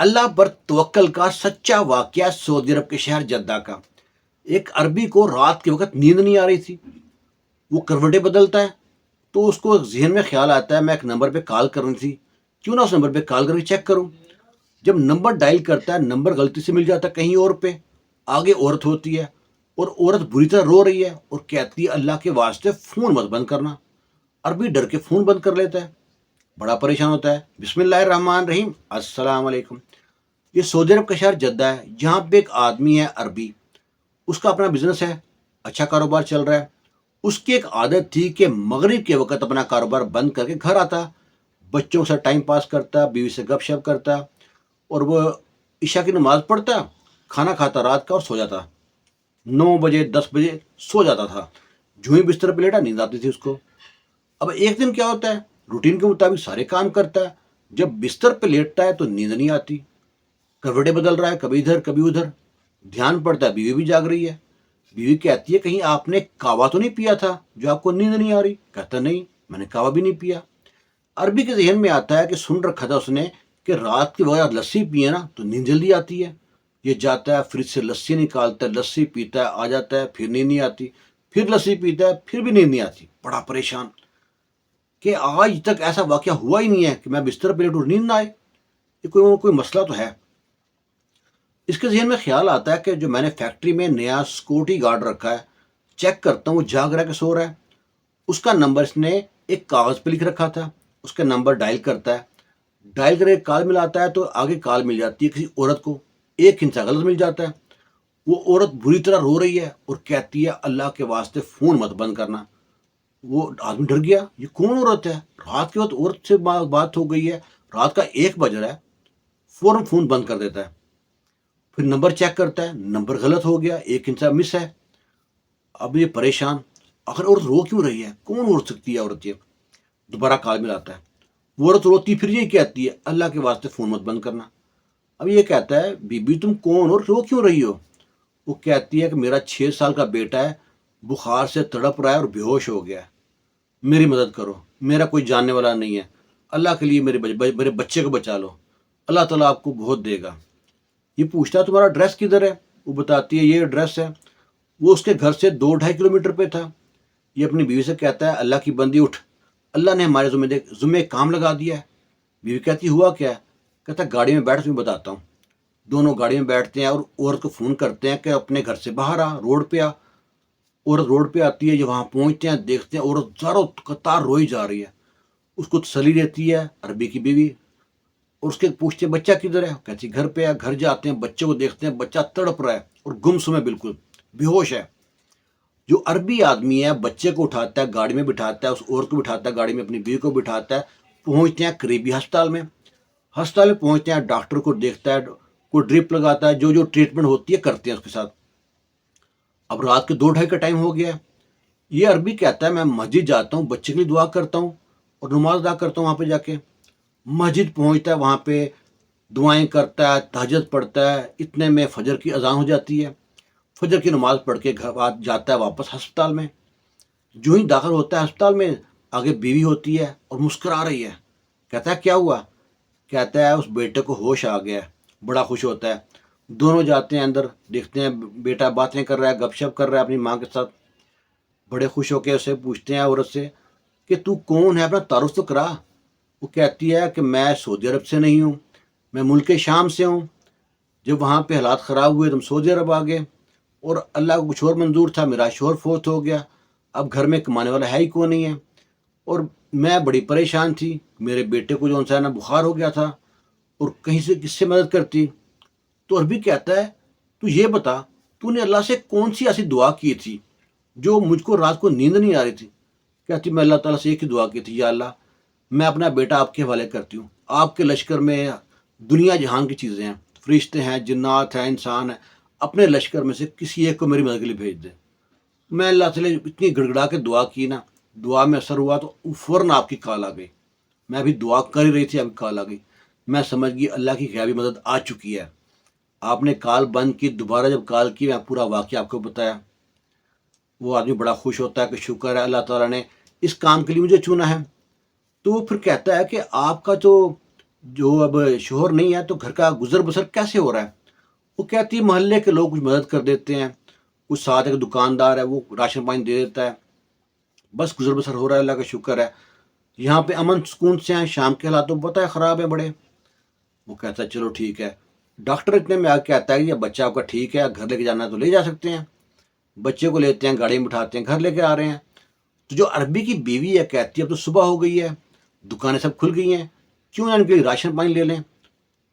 اللہ پر توکل کا سچا واقعہ سعودی عرب کے شہر جدہ کا۔ ایک عربی کو رات کے وقت نیند نہیں آ رہی تھی، وہ کروٹیں بدلتا ہے تو اس کو ذہن میں خیال آتا ہے میں ایک نمبر پہ کال کرنی تھی، کیوں نہ اس نمبر پہ کال کر کے چیک کروں۔ جب نمبر ڈائل کرتا ہے نمبر غلطی سے مل جاتا ہے کہیں اور پہ، آگے عورت ہوتی ہے اور عورت بری طرح رو رہی ہے اور کہتی ہے اللہ کے واسطے فون مت بند کرنا۔ عربی ڈر کے فون بند کر لیتا ہے، بڑا پریشان ہوتا ہے۔ بسم اللہ الرحمن الرحیم، السلام علیکم۔ یہ سعودی عرب کا شہر جدہ ہے، جہاں پہ ایک آدمی ہے عربی، اس کا اپنا بزنس ہے، اچھا کاروبار چل رہا ہے۔ اس کی ایک عادت تھی کہ مغرب کے وقت اپنا کاروبار بند کر کے گھر آتا، بچوں کے ساتھ ٹائم پاس کرتا، بیوی سے گپ شپ کرتا اور وہ عشاء کی نماز پڑھتا، کھانا کھاتا رات کا اور سو جاتا۔ 9 بجے 10 بجے سو جاتا تھا، جو ہی بستر پہ لیٹا نیند آتی تھی اس کو۔ اب ایک دن کیا ہوتا ہے، روٹین کے مطابق سارے کام کرتا ہے، جب بستر پہ لیٹتا ہے تو نیند نہیں آتی، کروٹیں بدل رہا ہے کبھی ادھر کبھی ادھر، دھیان پڑتا ہے بیوی بھی جاگ رہی ہے۔ بیوی کہتی ہے کہیں آپ نے کعوہ تو نہیں پیا تھا جو آپ کو نیند نہیں آ رہی؟ کہتا نہیں، میں نے کعوہ بھی نہیں پیا۔ عربی کے ذہن میں آتا ہے کہ سن رکھا تھا اس نے کہ رات کی وجہ لسی پیے نا تو نیند جلدی آتی ہے۔ یہ جاتا ہے فریج سے لسی نکالتا ہے، لسی پیتا ہے، آ جاتا ہے، پھر نیند نہیں آتی، پھر لسی پیتا ہے، پھر بھی نیند نہیں آتی، بڑا پریشان کہ آج تک ایسا واقعہ ہوا ہی نہیں ہے کہ میں بستر پہ لیٹوں نیند نہ آئے، یہ کوئی مسئلہ تو ہے۔ اس کے ذہن میں خیال آتا ہے کہ جو میں نے فیکٹری میں نیا سیکورٹی گارڈ رکھا ہے، چیک کرتا ہوں وہ جاگ رہا ہے کہ سو رہا ہے۔ اس کا نمبر اس نے ایک کاغذ پہ لکھ رکھا تھا، اس کا نمبر ڈائل کرتا ہے، ڈائل کر کے کال ملاتا ہے تو آگے کال مل جاتی ہے کسی عورت کو، ایک ہندسہ غلط مل جاتا ہے، وہ عورت بری طرح رو رہی ہے اور کہتی ہے اللہ کے واسطے فون مت بند کرنا۔ وہ آدمی ڈر گیا، یہ کون عورت ہے، رات کے وقت عورت سے بات ہو گئی ہے، رات کا 1 بج رہا ہے، فوراً فون بند کر دیتا ہے۔ پھر نمبر چیک کرتا ہے، نمبر غلط ہو گیا، ایک ہندسہ مس ہے۔ اب یہ پریشان، آخر عورت رو کیوں رہی ہے، کون رو سکتی ہے عورت؟ یہ دوبارہ کال ملاتا ہے، وہ عورت روتی پھر یہ کہتی ہے اللہ کے واسطے فون مت بند کرنا۔ اب یہ کہتا ہے بی بی تم کون اور رو کیوں رہی ہو؟ وہ کہتی ہے کہ میرا 6 سال کا بیٹا ہے، بخار سے تڑپ رہا ہے اور بے ہوش ہو گیا ہے، میری مدد کرو، میرا کوئی جاننے والا نہیں ہے، اللہ کے لیے میرے بچے کو بچا لو، اللہ تعالیٰ آپ کو بہت دے گا۔ یہ پوچھتا ہے تمہارا ایڈریس کدھر ہے؟ وہ بتاتی ہے یہ ایڈریس ہے۔ وہ اس کے گھر سے 2-2.5 کلومیٹر پہ تھا۔ یہ اپنی بیوی سے کہتا ہے اللہ کی بندی اٹھ، اللہ نے ہمارے ذمے کام لگا دیا ہے۔ بیوی کہتی ہوا کیا ہے؟ کہتا گاڑی میں بیٹھ تمہیں بتاتا ہوں۔ دونوں گاڑی میں بیٹھتے ہیں اور عورت کو فون کرتے ہیں کہ اپنے گھر سے باہر آ، روڈ پہ آ۔ عورت روڈ پہ آتی ہے، جب وہاں پہنچتے ہیں دیکھتے ہیں عورت زاروں قطار روئی جا رہی ہے۔ اس کو تسلی دیتی ہے عربی کی بیوی اور اس کے پوچھتے ہیں بچہ کدھر ہے؟ کہتی گھر پہ ہے۔ گھر جاتے ہیں، بچے کو دیکھتے ہیں، بچہ تڑپ رہا ہے اور گمسم ہے، بالکل بے ہوش ہے۔ جو عربی آدمی ہے بچے کو اٹھاتا ہے، گاڑی میں بٹھاتا ہے، اس عورت کو بٹھاتا ہے گاڑی میں، اپنی بیوی کو بٹھاتا ہے، پہنچتے ہیں قریبی ہسپتال میں۔ ہسپتال میں پہنچتے ہیں، ڈاکٹر کو دیکھتا ہے، کوئی ڈرپ لگاتا ہے، جو ٹریٹمنٹ ہوتی ہے کرتے ہیں اس کے ساتھ۔ اب رات کے 2-2:30 کا ٹائم ہو گیا ہے۔ یہ عربی کہتا ہے میں مسجد جاتا ہوں، بچے کے لیے دعا کرتا ہوں اور نماز ادا کرتا ہوں وہاں پہ جا کے۔ مسجد پہنچتا ہے، وہاں پہ دعائیں کرتا ہے، تہجد پڑھتا ہے، اتنے میں فجر کی اذان ہو جاتی ہے۔ فجر کی نماز پڑھ کے گھر جاتا ہے واپس ہسپتال میں۔ جو ہی داخل ہوتا ہے ہسپتال میں، آگے بیوی ہوتی ہے اور مسکرا رہی ہے۔ کہتا ہے کیا ہوا؟ کہتا ہے اس بیٹے کو ہوش آ گیا ہے، بڑا خوش ہوتا ہے۔ دونوں جاتے ہیں اندر، دیکھتے ہیں بیٹا باتیں کر رہا ہے، گپ شپ کر رہا ہے اپنی ماں کے ساتھ۔ بڑے خوش ہو کے اسے پوچھتے ہیں عورت سے کہ تو کون ہے، اپنا تعارف تو کرا۔ وہ کہتی ہے کہ میں سعودی عرب سے نہیں ہوں، میں ملک شام سے ہوں، جب وہاں پہ حالات خراب ہوئے تو ہم سعودی عرب آ گئے اور اللہ کو کچھ اور منظور تھا، میرا شوہر فوت ہو گیا، اب گھر میں کمانے والا ہے ہی کون نہیں ہے، اور میں بڑی پریشان تھی، میرے بیٹے کو جو ہے نا بخار ہو گیا تھا اور کہیں سے کس سے مدد کرتی۔ تو عربی کہتا ہے تو یہ بتا تو نے اللہ سے کون سی ایسی دعا کی تھی جو مجھ کو رات کو نیند نہیں آ رہی تھی؟ کہتی میں اللہ تعالیٰ سے ایک ہی دعا کی تھی، یا اللہ میں اپنا بیٹا آپ کے حوالے کرتی ہوں، آپ کے لشکر میں دنیا جہان کی چیزیں ہیں، فرشتے ہیں، جنات ہیں، انسان ہیں، اپنے لشکر میں سے کسی ایک کو میری مدد کے لیے بھیج دے۔ میں اللہ تعالیٰ اتنی گڑگڑا کے دعا کی نا، دعا میں اثر ہوا تو فوراً آپ کی کال آ گئی، میں ابھی دعا کر ہی رہی تھی، ابھی کال آ گئی، میں سمجھ گئی اللہ کی غیبی مدد آ چکی ہے۔ آپ نے کال بند کی، دوبارہ جب کال کی میں پورا واقعہ آپ کو بتایا۔ وہ آدمی بڑا خوش ہوتا ہے کہ شکر ہے اللہ تعالیٰ نے اس کام کے لیے مجھے چنا ہے۔ تو وہ پھر کہتا ہے کہ آپ کا جو جو اب شوہر نہیں ہے تو گھر کا گزر بسر کیسے ہو رہا ہے؟ وہ کہتی ہے محلے کے لوگ کچھ مدد کر دیتے ہیں، کچھ ساتھ ایک دکاندار ہے وہ راشن پانی دے دیتا ہے، بس گزر بسر ہو رہا ہے، اللہ کا شکر ہے۔ یہاں پہ امن سکون سے ہیں، شام کے حالات تو پتہ ہے خراب ہے بڑے۔ وہ کہتا ہے چلو ٹھیک ہے۔ ڈاکٹر اتنے میں آ کے کہتا ہے کہ یہ بچہ آپ کا ٹھیک ہے، گھر لے کے جانا ہے تو لے جا سکتے ہیں۔ بچے کو لیتے ہیں، گاڑی میں بٹھاتے ہیں، گھر لے کے آ رہے ہیں۔ تو جو عربی کی بیوی ہے کہتی ہے اب تو صبح ہو گئی ہے، دکانیں سب کھل گئی ہیں، کیوں نہ ان کے لیے راشن پانی لے لیں۔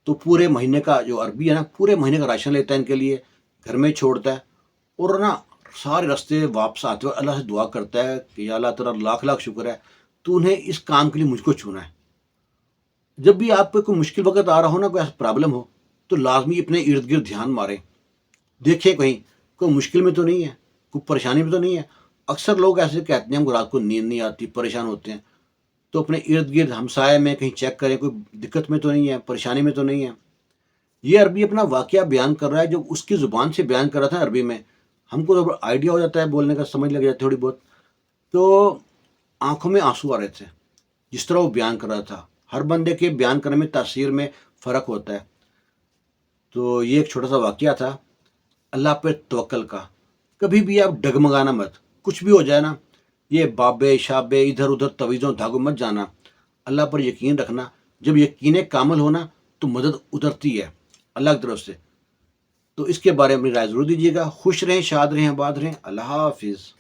تو پورے مہینے کا جو عربی ہے نا، پورے مہینے کا راشن لیتا ہے ان کے لیے، گھر میں چھوڑتا ہے، اور نا سارے راستے واپس آتے ہوئے اللہ سے دعا کرتا ہے کہ یا اللہ تیرا لاکھ لاکھ شکر ہے تو نے اس کام کے لیے مجھ کو چنا ہے۔ جب بھی آپ پہ کوئی مشکل وقت آ رہا ہو نا، کوئی ایسا پرابلم ہو، تو لازمی اپنے ارد گرد دھیان ماریں، دیکھیں کہیں کوئی مشکل میں تو نہیں ہے، کوئی پریشانی میں تو نہیں ہے۔ اکثر لوگ ایسے کہتے ہیں ہم کو رات کو نیند نہیں آتی، پریشان ہوتے ہیں، تو اپنے ارد گرد ہمسائے میں کہیں چیک کریں کوئی دقت میں تو نہیں ہے، پریشانی میں تو نہیں ہے۔ یہ عربی اپنا واقعہ بیان کر رہا ہے، جو اس کی زبان سے بیان کر رہا تھا عربی میں، ہم کو تو آئیڈیا ہو جاتا ہے بولنے کا، سمجھ لگ جاتی ہے تھوڑی بہت۔ تو آنکھوں میں آنسو آ رہے تھے جس طرح وہ بیان کر رہا تھا۔ ہر بندے کے بیان کرنے میں، تاثیر میں فرق ہوتا ہے۔ تو یہ ایک چھوٹا سا واقعہ تھا اللہ پہ توکل کا۔ کبھی بھی آپ ڈگمگانا مت، کچھ بھی ہو جائے نا، یہ بابے شابے ادھر ادھر تویزوں دھاگوں مت جانا، اللہ پر یقین رکھنا۔ جب یقین کامل ہونا تو مدد اترتی ہے اللہ کی طرف سے۔ تو اس کے بارے میں اپنی رائے ضرور دیجیے گا۔ خوش رہیں، شاد رہیں، آباد رہیں۔ اللہ حافظ۔